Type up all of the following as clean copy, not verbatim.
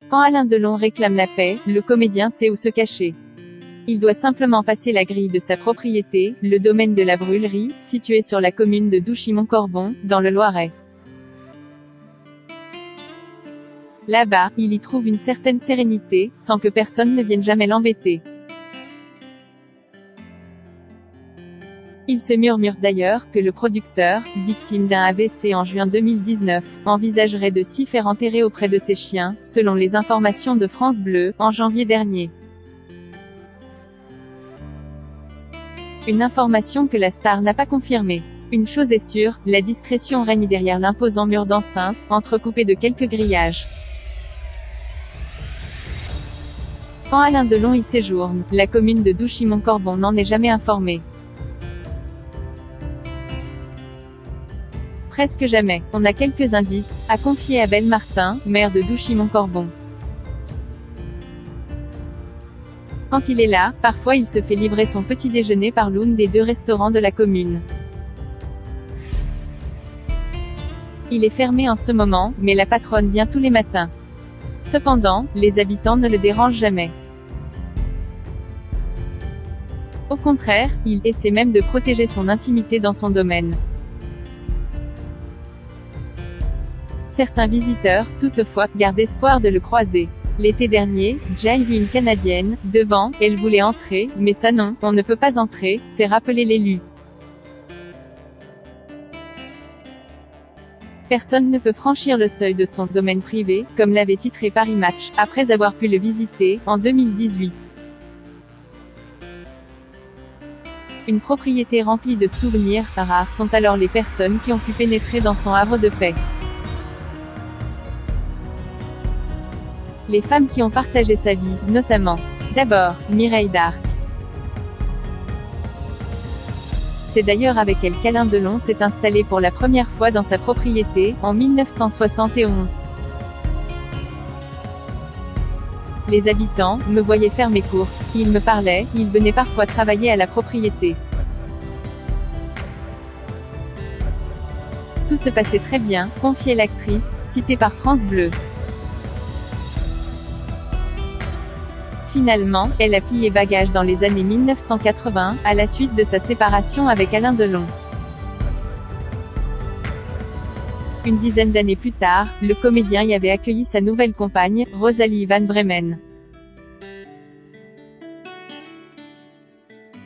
Quand Alain Delon réclame la paix, le comédien sait où se cacher. Il doit simplement passer la grille de sa propriété, le domaine de la Brûlerie, situé sur la commune de Douchy-Montcorbon, dans le Loiret. Là-bas, il y trouve une certaine sérénité, sans que personne ne vienne jamais l'embêter. Il se murmure d'ailleurs que le producteur, victime d'un AVC en juin 2019, envisagerait de s'y faire enterrer auprès de ses chiens, selon les informations de France Bleu, en janvier dernier. Une information que la star n'a pas confirmée. Une chose est sûre, la discrétion règne derrière l'imposant mur d'enceinte, entrecoupé de quelques grillages. Quand Alain Delon y séjourne, la commune de Douchy-Montcorbon n'en est jamais informée. Presque jamais. On a quelques indices, a confié Abel Martin, maire de Douchy-Montcorbon. Quand il est là, parfois il se fait livrer son petit déjeuner par l'un des deux restaurants de la commune. Il est fermé en ce moment, mais la patronne vient tous les matins. Cependant, les habitants ne le dérangent jamais. Au contraire, il essaie même de protéger son intimité dans son domaine. Certains visiteurs, toutefois, gardent espoir de le croiser. L'été dernier, Jay vit une Canadienne, devant, elle voulait entrer, mais ça non, on ne peut pas entrer, s'est rappelé l'élu. Personne ne peut franchir le seuil de son domaine privé, comme l'avait titré Paris Match, après avoir pu le visiter, en 2018. Une propriété remplie de souvenirs, rares sont alors les personnes qui ont pu pénétrer dans son havre de paix. Les femmes qui ont partagé sa vie, notamment. D'abord, Mireille d'Arc. C'est d'ailleurs avec elle qu'Alain Delon s'est installé pour la première fois dans sa propriété, en 1971. Les habitants me voyaient faire mes courses, ils me parlaient, ils venaient parfois travailler à la propriété. Tout se passait très bien, confiait l'actrice, citée par France Bleu. Finalement, elle a plié bagages dans les années 1980, à la suite de sa séparation avec Alain Delon. Une dizaine d'années plus tard, le comédien y avait accueilli sa nouvelle compagne, Rosalie Van Bremen.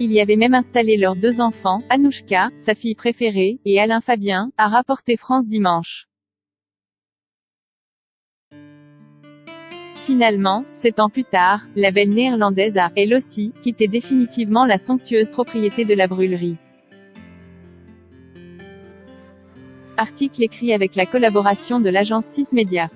Il y avait même installé leurs deux enfants, Anouchka, sa fille préférée, et Alain Fabien, a rapporté France Dimanche. Finalement, 7 ans plus tard, la belle néerlandaise a, elle aussi, quitté définitivement la somptueuse propriété de la Brûlerie. Article écrit avec la collaboration de l'agence 6 Médias.